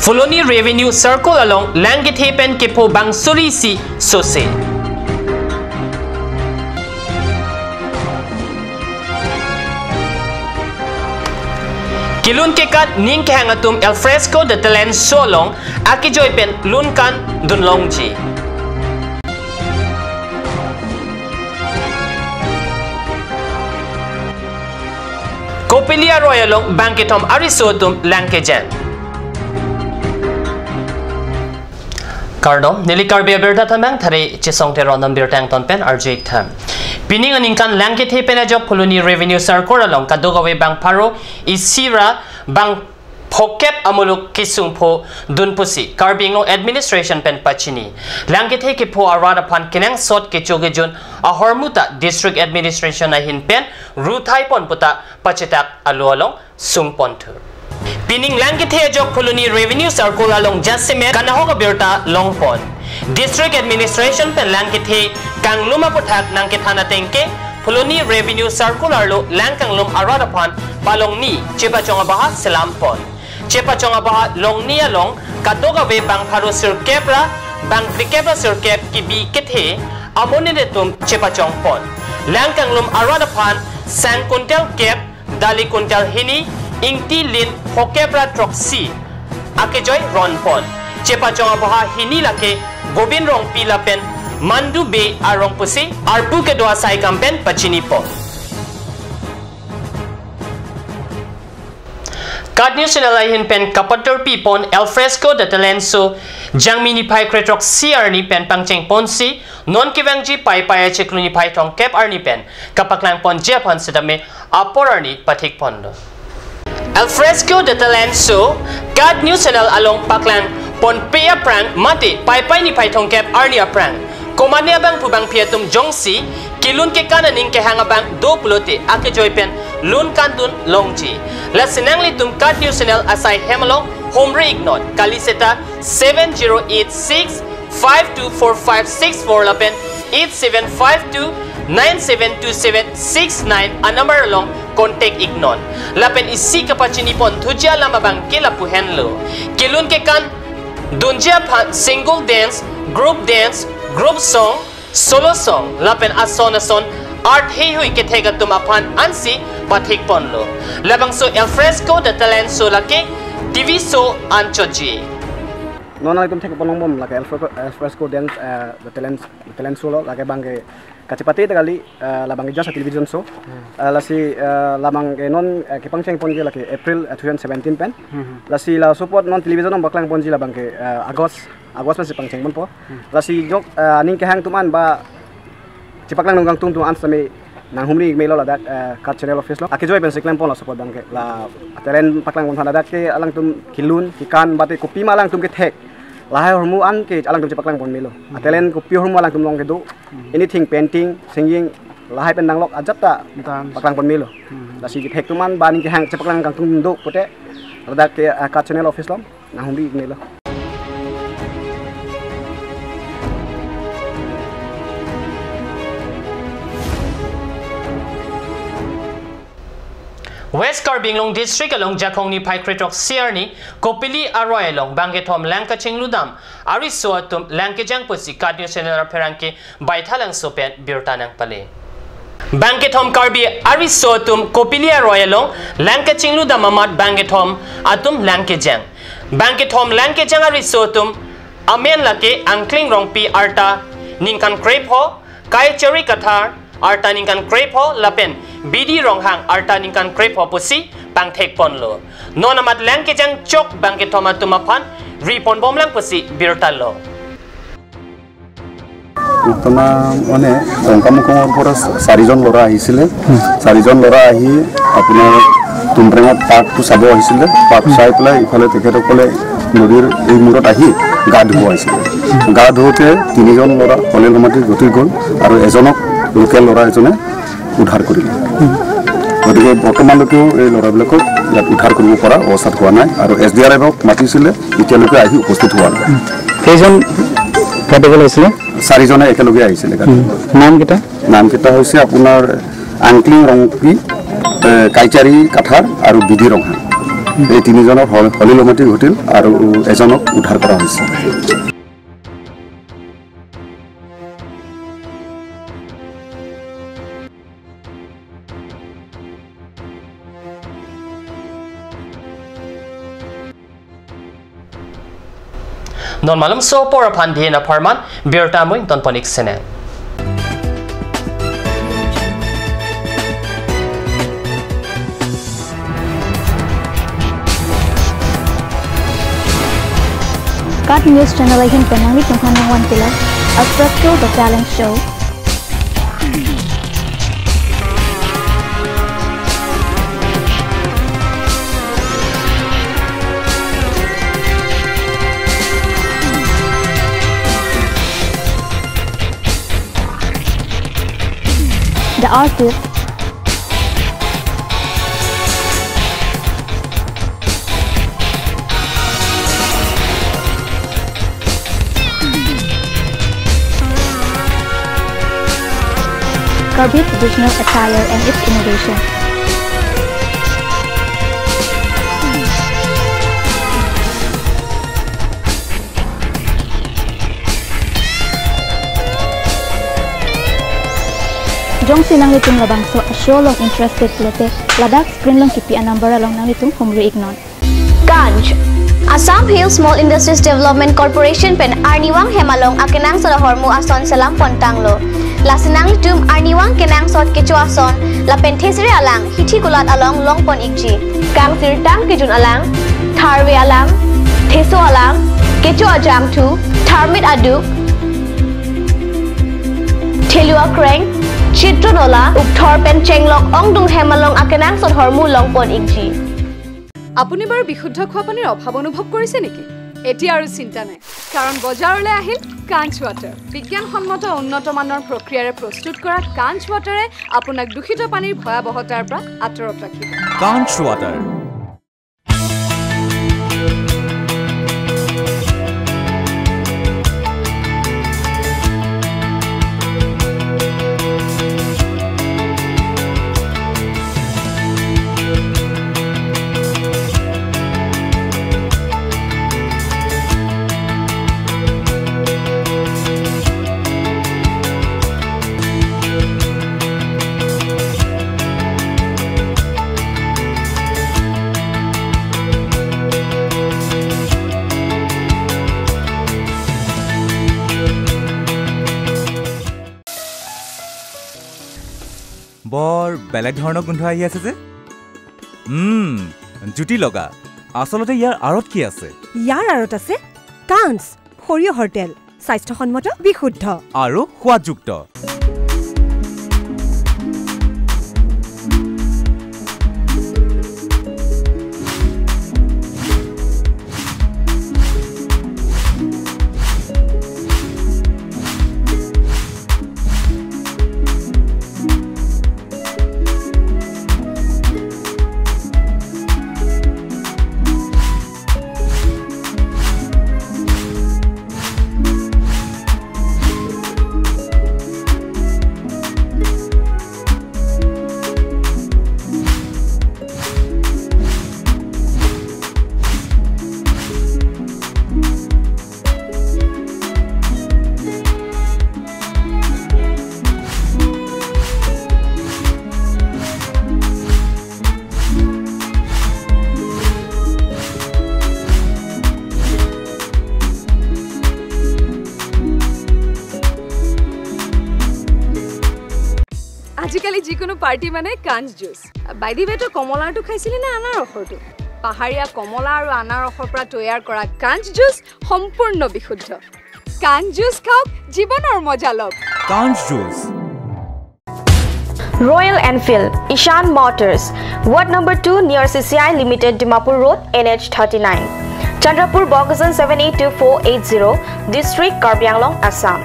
Fuloni revenue circle along langit hepen kepo bang surisi sose. Kilun kekat ning kehangatum el fresco de telen solong aki joy pen lunkan dunlong ji. Kopilia royalong banketom arisotum langkejan. Kardo, nili Karbi berta tamang thari chisong te rondom bertang ton pen arjik tham. Pining aningkan langkit he penajok Fuloni revenue circle along kadogawe bang paro isira bang pokep amuluk kisung po dun pusi Karbingo administration pen pachini. Langkit he ke po arada pan kinang sot ke chogejun a hormuta district administration na hin pen ruthai pon puta pachitak alualong sungpon thu. Pining langkit he jok Fuloni revenue circle along jasime kanahoga berta longpon. District administration pen langkit he kang luma puthak nangkit hana tengke Fuloni revenue circular lo langkang lum arada pan palong ni chepa chonga baha selampon. Chepa chonga baha long ni along kadoga we bang pharu sirkepra bang trikepra sirkep ki bi kethe amone de tum chepa chongpon. Langkang lum arada pan sang kuntel kep dali kuntel hini ingti lin hokepra troksi ake joy ronpon. Chepa chonga baha hini lake gobin rong pila pen mandu be arong pusi arpu ke doa sai kampen pachini po. Kad news channel hin pen kapator pipon el fresco de talenso jangmini pai kretrok CR ni pen pangcheng ponsi non kivangji pai pai chekluni pai tong kep arni pen kapaklang pon japan sedame apor arni patik pondo. El fresco de talenso Kad news channel along paklang pon pea prang mate pai pai ni pai tong kep arni aprang komanya bang pubang piatum jongsi kilun ke kananing ke hangabang do pulote ake joy pen lun kantun longji la sinangli tum Kad news channel asai hemalong homre ignot kaliseta 7086 524564 lapen 8752 972769 a number along contact ignon lapen isi kapachini pon thujia lama bang kelapu henlo kilun ke kan dunjia single dance group song solo song lapen ason art he hui ke thega tumapan ansi pathik ponlo labang so el fresco de talent so lake tv so anchoji nona ikum thek ponong bom lake el fresco dance the talent solo lake bangke kacipati kali labang jasa television show lasi labang non kipangcheng ponji lake April 2017 pen lasi la support non television non baklang ponji labang ke August masih pangcheng pon po lasi jok aning ke hang tuman ba cipaklang nunggang tung an sami nang humri melo la dak Kad channel office lo aki joy pen siklang pon la support bang ke la talent paklang pon dak ke alang tum kilun kikan bate kopi malang tum ke thek lahai hormu an ke alang tum cipaklang pon melo talent kopi hormu alang tum long ke do anything painting singing lahai pen nanglok ajap ta paklang pon melo lasi ke thek tuman ba ning ke hang cipaklang kang tum do pote dak ke Kad channel office lo nang humri melo. West Karbinglong district along Jakong ni pai kretrok CR ni kopili aroy along bangetom langka chingludam ari suatum langkejang pusi Kad news channel perangke baithalang sopen birtanang pale bangetom Karbi ari suatum kopili aroy along langka chingludam amat bangetom atum langkejang bangetom langkejang ari suatum amen lake angkling rongpi arta ningkan krepo kai cheri kathar arta ningkan krepo lapen bidi ronghang arta ningkan krepo pusi pangthek ponlo nonamat langkejang chok bangke tomatuma pan ripon bomlang pusi birtalo utama one kamu kong poras sarijon lora hisile sarijon lora hi apna tumbrenga park tu sabo hisile park sai pla ifale tekero kole nodir ei murot ahi gad ho hisile gad hote tinijon lora kole nomati goti gol aru ejonok local lora ejone উদ্ধার কৰিলে গতিকে বৰ্তমানলৈকে এই ল'ৰাবিলাকক ইয়াত উদ্ধাৰ কৰিব পৰা অৱস্থাত হোৱা নাই আৰু SDRFক মাতিছিলে এতিয়ালৈকে আহি উপস্থিত হোৱা নাই কেইজন কেটেগৰী হৈছিলে চাৰিজনে একেলগে আহিছিলে নামকেইটা হৈছে আপোনাৰ আংকলিং ৰংপি কাইচাৰী কাঠাৰ আৰু বিধি ৰংহা এই তিনিজনৰ হলিলমাটি ঘটিল আৰু এজনক উদ্ধাৰ কৰা হৈছে। Non malam so por pandi na parman birta mo ton ponik sene. Cut News Channel ay hinpanang itong hanang pila at Practical the Talent Show. The artist Karbi traditional attire and its innovation. Jong sinang litung labang so show long interested lete ladak screen long kipi number along nang litung humri ignon. Ganj Assam Hill Small Industries Development Corporation pen Arniwang Hemalong akenang sa hormu ason salam pontanglo. Lasinang litum Arniwang kenang sot kecuason la pentesre alang hiti kulat along long pon ikji. Kang sirtang kijun alang tharwe alang theso alang kecu ajam tu tharmit aduk thelua kreng Chitronola ukthor pen chenglok ongdung hemalong akenang sot hormu longpon ikji. আপুনি বাৰু বিশুদ্ধ খোৱা পানীৰ অভাৱ অনুভৱ কৰিছে নেকি? এটি আৰু চিন্তা নাই কাৰণ বজাৰলৈ আহিল কাঞ্চ ৱাটাৰ। বিজ্ঞানসন্মত উন্নত মানৰ প্ৰক্ৰিয়াৰে প্ৰস্তুত কৰা কাঞ্চ ৱাটাৰে আপোনাক দূষিত পানীৰ ভয়াৱহতাৰ পৰা আঁতৰত ৰাখিব। কাঞ্চ ৱাটাৰ বৰ বেলেগ ধৰণৰ গোন্ধ আহি আছে যে জুটি লগা আসলতে ইয়াৰ আৰত কি আছে ইয়াৰ আৰত আছে কাঞ্চ সৰিয়হৰ তেল স্বাস্থ্যসন্মত বিশুদ্ধ আৰু সোৱাদযুক্ত আজিকালি যিকোনো পাৰ্টি মানে কাঞ্চ জুচ বাইদি বেটো কমলাটো খাইছিলি না আনাৰসৰটো পাহাৰীয়া কমলা আৰু আনাৰসৰ পৰা তৈয়াৰ কৰা কাঞ্চ জুচ সম্পূৰ্ণ বিশুদ্ধ কাঞ্চ জুচ খাওক জীৱনৰ মজা লওক কাঞ্চ juice Royal Enfield Ishan Motors Ward number 2 near CCI Limited Dimapur Road NH 39 Chandrapur Bogazan 782480 District Karbi Anglong Assam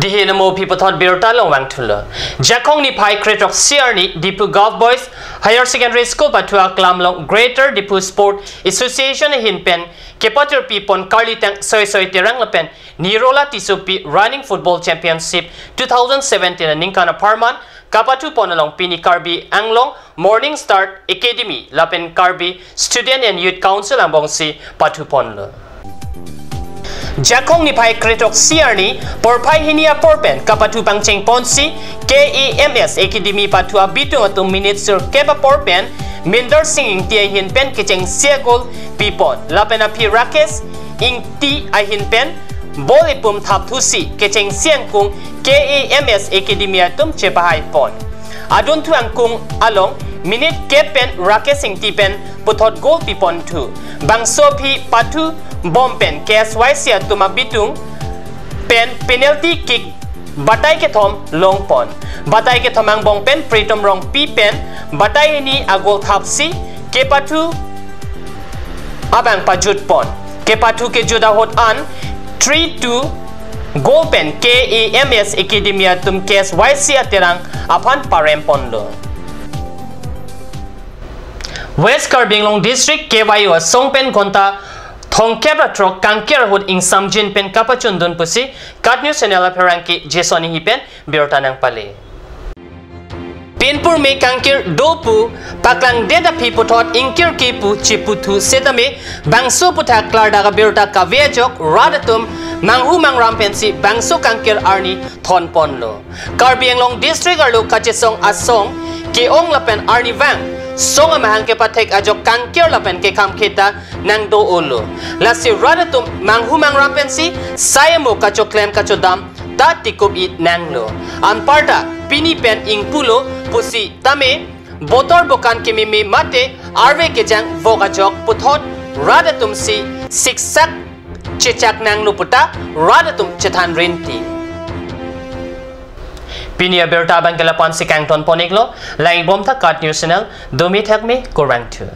Bihin mo pipotot birta long wang tulo. Jakong ni pai kretok siar ni Dipu Golf Boys Higher Secondary School patua klam long Greater Dipu Sport Association hinpen kepatur pipon karlitang soy tirang lepen nirola tisupi Running Football Championship 2017 ningkana parman kapatu ponalong pini Karbi Anglong Morning Start Academy lapen Karbi Student and Youth Council ang bongsi patu ponlo. Jakong ni pai kretok siar ni porpai hinia porpen kapatu pangcheng ponsi KEMS Academy patua bitung atum minute sur keba porpen minder singing tia hinpen kecheng siagol pipon lapen api rakes ing ti a hinpen bolipum thap thusi kecheng siangkung KEMS Academy atum chepahai pon adun tu angkung along minute kepen rakes ing ti pen puthot gol pipon tu bangso phi patu bompen KSYC atuma bitung pen penalty kick batai ke thom long pon batai ke thomang bong pen pritom rong pi pen batai ni agol thapsi kepatu abang pajut pon kepatu ke juda hot an 3-2 goal pen KEMS Academy atum KSYC aterang apan parem pondo West Karbi Anglong District KYO Songpen konta Thongkebra trok kangker hud ing samjin pen kapachundun pusi Kat News Channel perangki Jesoni hipen birtanang pali. Pinpur me kangkir dopu paklang deda piputot ingkir kipu chiputu setame bangso puta klarda birta kavejok radatum manghu mangram pensi bangso kangkir arni thon ponlo. Karbi Anglong District arlo kachesong asong ke ong lapen arni vang song amahang ke patek ajok kangkir lapen ke kam kita nang do olo lasi radatum manghu mangram pensi saya mo kacho klem kacho dam ta tikup it nang lo anparta pini pen ing pulo pusi tame botor bokan ke mimi mate arve ke jang voga jok puthot radatum si siksak chechak nang lo puta radatum chethan renti Pinia berta bang kelapan si kangton poneglo lain bom ta Kat News Channel domi thak me korang tu